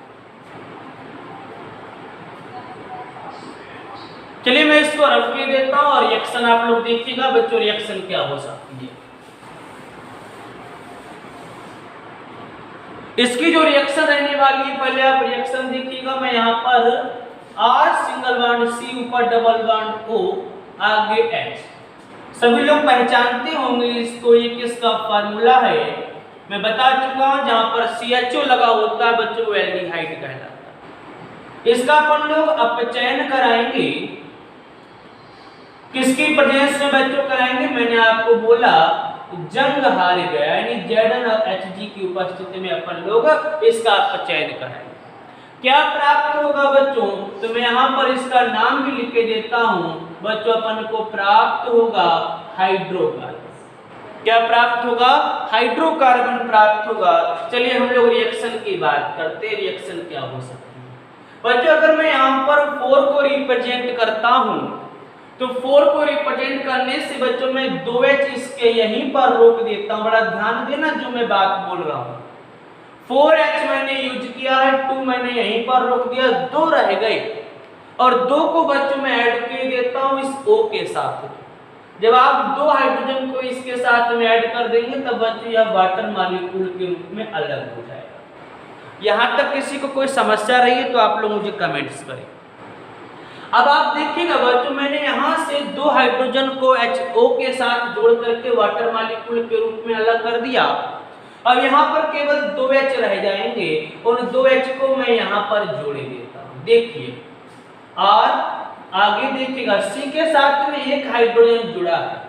चलिए मैं इसको रफ के देता हूं और रिएक्शन आप लोग देखिएगा बच्चों, रिएक्शन क्या हो सकती है। इसकी जो रिएक्शन रहने वाली है, पहले आप रिएक्शन देखिएगा। मैं यहाँ पर R सिंगल बॉन्ड C ऊपर डबल बॉन्ड O आगे H, सभी लोग पहचानते होंगे इसको, ये किसका फार्मूला है मैं बता चुका हूं। जहां पर CHO लगा होता है बच्चों वो एल्डिहाइड कहलाता है। इसका अपन लोग अपचयन कराएंगे, किसकी प्रेजेंस में बच्चों कराएंगे, मैंने आपको बोला जंग हार गया यानी Zn और Hg की उपस्थिति में अपन लोग इसका अपचयन कराएंगे। क्या प्राप्त होगा बच्चों, तो मैं यहाँ पर इसका नाम भी लिख के देता हूं बच्चों, अपन को प्राप्त होगा हाइड्रोकार्बन। क्या प्राप्त होगा, हाइड्रोकार्बन प्राप्त होगा। चलिए हम लोग रिएक्शन की बात करते हैं, रिएक्शन क्या हो सकती है बच्चों। अगर मैं यहाँ पर 4 को रिप्रेजेंट करता हूं तो 4 को रिप्रेजेंट करने से बच्चों मैं 2H इसके यहीं पर रोक देता हूं। बड़ा ध्यान देना जो मैं बात बोल रहा हूं। 4H मैंने यूज किया है, 2 मैंने यहीं पर रोक दिया, 2 रह गए, और 2 को बच्चों मैं ऐड कर देता हूं इस O के साथ। जब आप 2 हाइड्रोजन को इसके साथ में ऐड कर देंगे तब बच्चों यह वाटर मॉलिक्यूल के रूप में अलग हो जाएगा। यहां तक किसी को कोई समस्या रही है तो आप लोग मुझे कमेंट्स करें। अब आप देखिएगा बच्चों, मैंने यहाँ से 2 हाइड्रोजन को HO के साथ जोड़ करके वाटर मॉलिक्यूल के रूप में अलग कर दिया। अब यहाँ पर केवल 2 H रह जाएंगे, उन 2 H को मैं यहाँ पर जोड़ देता हूँ। देखिए, और आगे देखिएगा C के साथ में एक हाइड्रोजन जुड़ा है,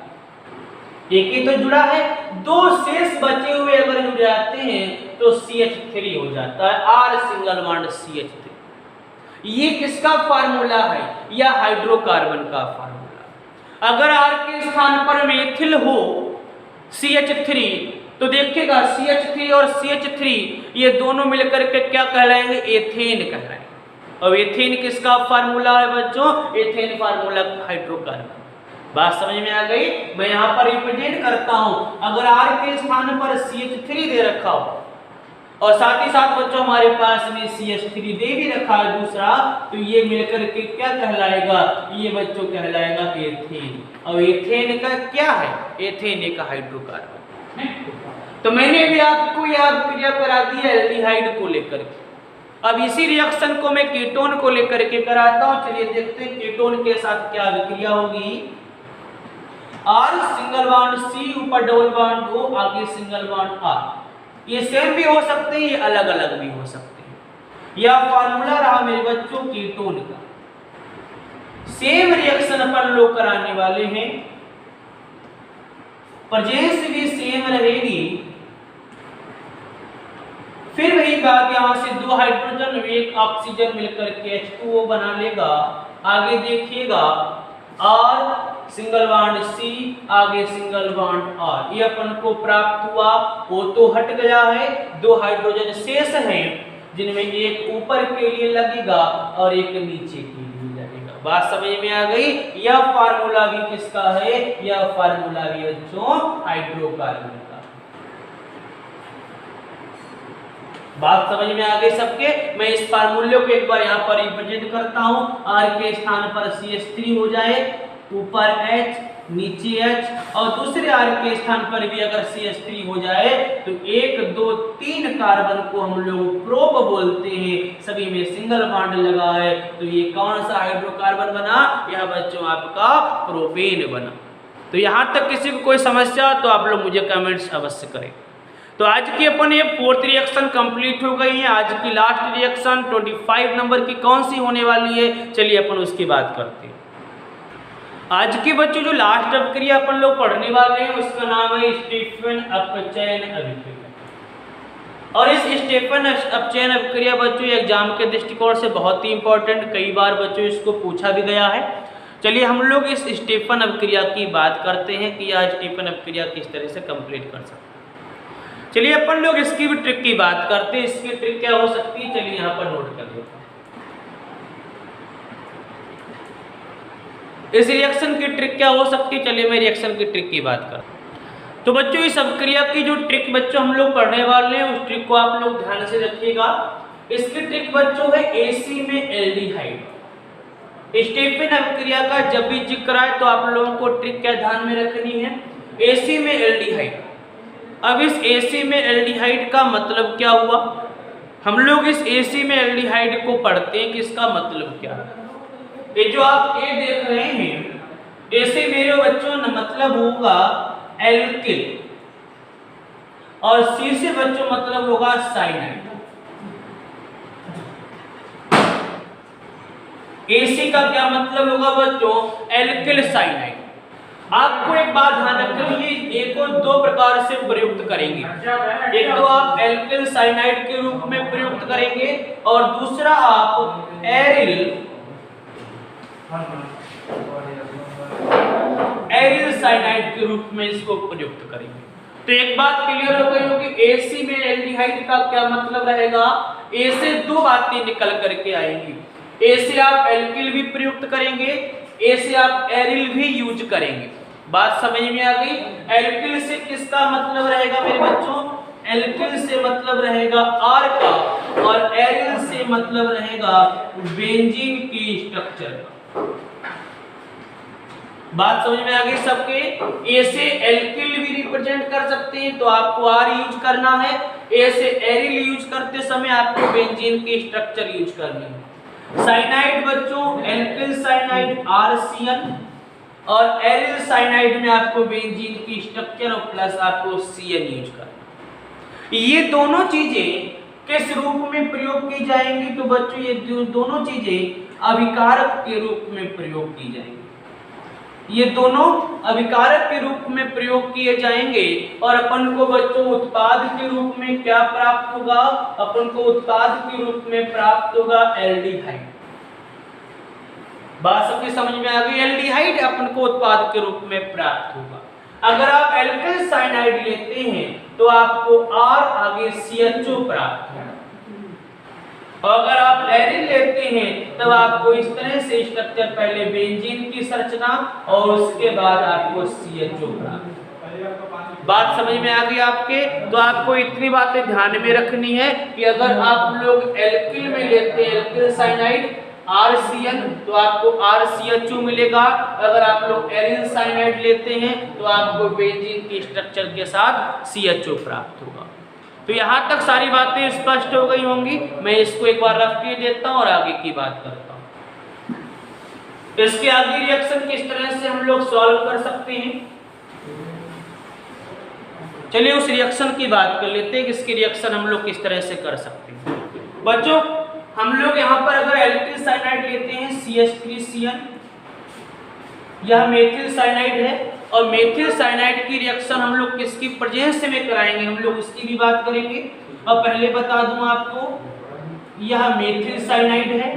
एक ही तो जुड़ा है, 2 शेष बचे हुए अगर जुड़ जाते हैं तो CH3 हो जाता है, R सिंगल बॉन्ड CH3। ये किसका फार्मूला है? या हाइड्रोकार्बन का फार्मूला। अगर R के स्थान पर मेथिल हो CH3 तो देखिएगा CH3 और CH3 ये दोनों मिलकर के क्या कहलाएंगे? एथेन कहलाएंगे। अब एथेन किसका फार्मूला है बच्चों? Ethane formula hydrocarbon. बात समझ में आ गई? मैं यहाँ पर रिप्रेजेंट करता हूँ, अगर R के स्थान पर CH3 दे रखा हो और साथ ही साथ बच्चों हमारे पास में CH3 दे भी रखा है दूसरा, तो ये मिलकर के क्या कहलाएगा? ये बच्चों कहलाएगा एथेन। अब एथेन का क्या है? एथेन एक हाइड्रोकार्बन है। तो मैंने भी आपको याद क्रिया करा दी है एल्डिहाइड को लेकर के। अब इसी रिएक्शन को मैं कीटोन को लेकर के कराता हूँ। चलिए देखते हैं कीटोन के साथ क्या अभिक्रिया होगी। R सिंगल बॉन्ड C, ऊपर डबल बॉन्ड O, आगे सिंगल बॉन्ड R। ये सेम भी हो सकते हैं, ये अलग अलग भी हो सकते हैं। यह फार्मूला रहा मेरे बच्चों कीटोन का। सेम रिएक्शन अपन लोग कराने वाले हैं, प्रेजेंस भी सेम रहेगी। फिर वही बात, यहां से 2 हाइड्रोजन एक ऑक्सीजन मिलकर के H2O बना लेगा। आगे देखिएगा R सिंगल बॉन्ड C, आगे सिंगल बॉन्ड R। ये अपन को प्राप्त हुआ। वो तो हट गया है, 2 हाइड्रोजन शेष हैं जिनमें एक ऊपर के लिए लगेगा और एक नीचे के लिए लगेगा। बात समझ में आ गई? यह फार्मूला भी किसका है? यह फार्मूला भी बच्चों हाइड्रोकार्बन का। बात समझ में आ गई सबके? मैं इस फार्मूले को एक बार यहाँ पर रिप्रेजेंट करता हूँ। R के स्थान पर CH3 हो जाए, ऊपर H, नीचे H, और दूसरे R के स्थान पर भी अगर CH3 हो जाए तो 1, 2, 3 कार्बन को हम लोग प्रोप बोलते हैं। सभी में सिंगल बॉन्ड लगा है, तो ये कौन सा हाइड्रोकार्बन बना? यह बच्चों आपका प्रोपेन बना। तो यहाँ तक किसी को कोई समस्या तो आप लोग मुझे कमेंट्स अवश्य करें। तो आज की अपन ये 4th रिएक्शन कंप्लीट हो गई है। आज की लास्ट रिएक्शन 25 नंबर की कौन सी होने वाली है, चलिए अपन उसकी बात करते हैं। आज के बच्चों जो लास्ट अभिक्रिया अपन लोग पढ़ने वाले हैं उसका नाम है स्टीफन अपचयन अभिक्रिया। और इस स्टीफन अपचयन अभिक्रिया बच्चों एग्जाम के दृष्टिकोण से बहुत ही इंपॉर्टेंट, कई बार बच्चों इसको पूछा भी गया है। चलिए हम लोग इस स्टीफन अभिक्रिया की बात करते हैं कि यह स्टीफन अभिक्रिया किस तरह से कंप्लीट कर सकते हैं। चलिए अपन लोग इसकी भी ट्रिक की बात करते हैं। इसकी ट्रिक क्या हो सकती है, चलिए यहाँ पर नोट कर लेते हैं। इस रिएक्शन की ट्रिक क्या हो सकती है, चलिए मैं रिएक्शन की ट्रिक की बात करता हूं। तो बच्चों इस अभिक्रिया की जो ट्रिक बच्चों हम लोग पढ़ने वाले हैं उस ट्रिक को आप लोग ध्यान से रखिएगा। इसकी ट्रिक बच्चों है AC में एल्डिहाइड। स्टीफन अभिक्रिया का जब भी जिक्र आए तो आप लोगों को ट्रिक क्या ध्यान में रखनी है, AC में एल्डिहाइड। अब इस AC में एल्डिहाइड का मतलब क्या हुआ? हम लोग इस AC में एल्डिहाइड को पढ़ते हैं कि इसका मतलब क्या है। ये जो आप A देख रहे हैं, A से मेरे बच्चों मतलब होगा एल्किल, और C से बच्चों मतलब होगा साइनाइड। AC का क्या मतलब होगा बच्चों? Alkyl cyanide. आपको एक बात ध्यान रखनी है, A को 2 प्रकार से प्रयुक्त करेंगे। एक तो आप एल्किल साइनाइड के रूप में प्रयुक्त करेंगे और दूसरा आप एरिल साइनाइड के रूप में इसको प्रयुक्त करेंगे। तो एक बात क्लियर हो गई होगी, AC में एल्डिहाइड का क्या मतलब रहेगा। A से 2 बातें निकल करके आएंगी। A से आप एल्किल भी प्रयुक्त करेंगे, A से आप एरिल भी यूज करेंगे। बात समझ में आ गई? एल्किल से किसका मतलब रहेगा मेरे बच्चों? एल्किल से मतलब रहेगा R का, और एरिल से मतलब रहेगा बेंजीन की स्ट्रक्चर का। बात समझ में आ गई सबके? A से एल्किल भी रिप्रेजेंट कर सकते हैं तो आपको R यूज करना है। A से एरिल यूज करते समय आपको बेंजीन की स्ट्रक्चर यूज करनी है। साइनाइड बच्चों एल्किल साइनाइड RCN और एरिल साइनाइड में आपको बेंजीन की स्ट्रक्चर और प्लस आपको CN यूज करना। ये दोनों चीजें किस रूप में प्रयोग की जाएंगी? तो बच्चों ये दोनों चीजें अभिकारक के रूप में प्रयोग की जाएंगी। ये दोनों अभिकारक के रूप में प्रयोग किए जाएंगे और अपन को बच्चों उत्पाद के रूप में क्या प्राप्त होगा? अपन को उत्पाद के रूप में प्राप्त होगा एल्डिहाइड। बात सबकी समझ में आ गई? एल्डिहाइड अपन को उत्पाद के रूप में प्राप्त होगा। अगर आप एल्किल साइनाइड लेते हैं तो आपको R आगे CHO प्राप्त होगा, और अगर आप एरिल लेते हैं तब आपको इस तरह से स्ट्रक्चर, पहले बेंजीन की संरचना और उसके बाद आपको CHO प्राप्त। बात समझ में आ गई आपके? तो आपको इतनी बातें ध्यान में रखनी है कि अगर आप लोग एल्किल में लेते हैं एल्किल साइनाइड RCN तो आपको RCHO मिलेगा। अगर आप लोग एरिल साइनाइड लेते हैं तो आपको बेंजीन की स्ट्रक्चर के साथ CHO प्राप्त होगा। तो यहाँ तक सारी बातें स्पष्ट हो गई होंगी। मैं इसको एक बार रख के देता हूँ और आगे की बात करता हूँ। इसके आगे रिएक्शन किस तरह से हम लोग सॉल्व कर सकते हैं, चलिए उस रिएक्शन की बात कर लेते हैं कि इसकी रिएक्शन हम लोग किस तरह से कर सकते हैं। बच्चों हम लोग यहाँ पर अगर एल्किल साइनाइड लेते हैं CH3CN, यह मेथिल साइनाइड है और मेथिल साइनाइड की रिएक्शन हम लोग किसकी प्रेजेंस में कराएंगे, हम लोग उसकी भी बात करेंगे। और पहले बता दूं आपको यह मेथिल साइनाइड है,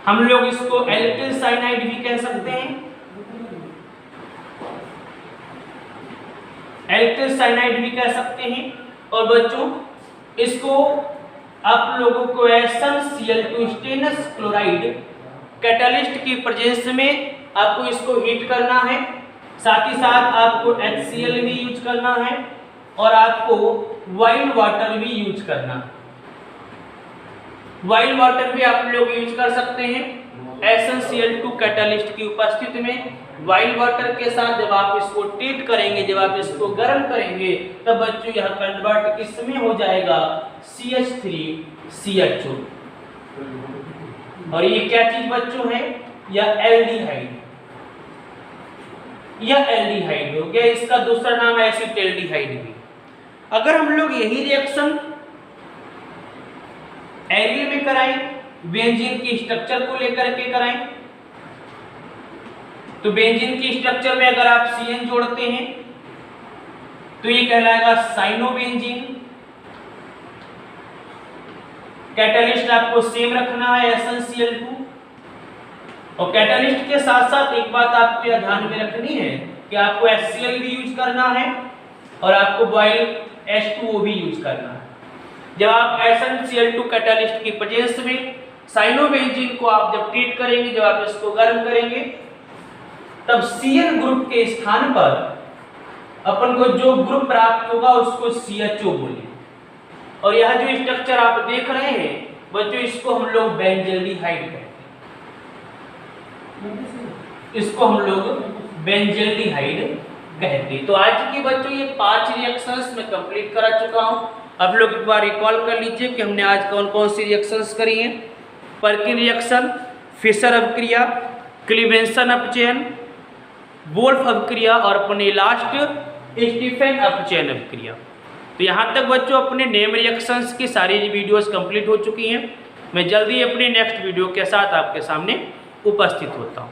हम लोग इसको एल्किल साइनाइड भी कह सकते हैं, एल्किल साइनाइड भी कह सकते हैं। और बच्चों इसको आप लोगों को SnCl2 स्टेनस क्लोराइड कैटलिस्ट की प्रेजेंस में आपको इसको हीट करना है, साथ ही साथ आपको HCl भी यूज करना है और आपको वाइल्ड वाटर भी यूज करना है। वाइल्ड वाटर भी आप लोग यूज कर सकते हैं SnCl2 कैटलिस्ट की उपस्थिति में। वाइल्ड वाटर के साथ जब आप इसको ट्रीट करेंगे, जब आप इसको गर्म करेंगे, तब बच्चों यह कन्वर्ट किसमें हो जाएगा? CH3CHO। और ये क्या चीज बच्चों है? यह एल्डिहाइड, यह एल्डिहाइड हो गया। इसका दूसरा नाम है एसिटाल्डिहाइड भी। अगर हम लोग यही रिएक्शन एरिल में कराएं, बेंजीन की स्ट्रक्चर को लेकर के कराएं, तो बेंजीन की स्ट्रक्चर में अगर आप CN जोड़ते हैं तो ये कहलाएगा साइनोबेंजीन। कैटलिस्ट आपको सेम रखना है SnCl2। और कैटलिस्ट के साथ साथ एक बात आपको यह ध्यान में रखनी है कि आपको HCl भी यूज करना है और आपको बॉइल H2O भी यूज करना है। जब आप SnCl2 कैटलिस्ट की प्रेजेंस में साइनोबेंजीन को आप जब ट्रीट करेंगे, जब आप इसको गर्म करेंगे, तब CN ग्रुप के स्थान पर अपन को जो ग्रुप प्राप्त होगा उसको CHO बोले। और यह जो स्ट्रक्चर आप देख रहे हैं बच्चों, इसको हम लोग बेंजल्डिहाइड कहते हैं, इसको हम लोग बेंजल्डिहाइड कहते हैं। तो आज की बच्चों ये 5 रिएक्शंस मैं कंप्लीट करा चुका हूं। अब लोग एक बार रिकॉल कर लीजिए कि हमने आज कौन कौन सी रिएक्शंस करी हैं। पर्किन रिएक्शन, फिशर अपक्रिया, क्लीवेंसन अपचयन, वोल्फ अपक्रिया और अपने लास्ट स्टीफन अपचयन अपक्रिया। तो यहाँ तक बच्चों अपने नेम रिएक्शंस की सारी वीडियोस कंप्लीट हो चुकी हैं। मैं जल्दी अपने नेक्स्ट वीडियो के साथ आपके सामने उपस्थित होता हूँ।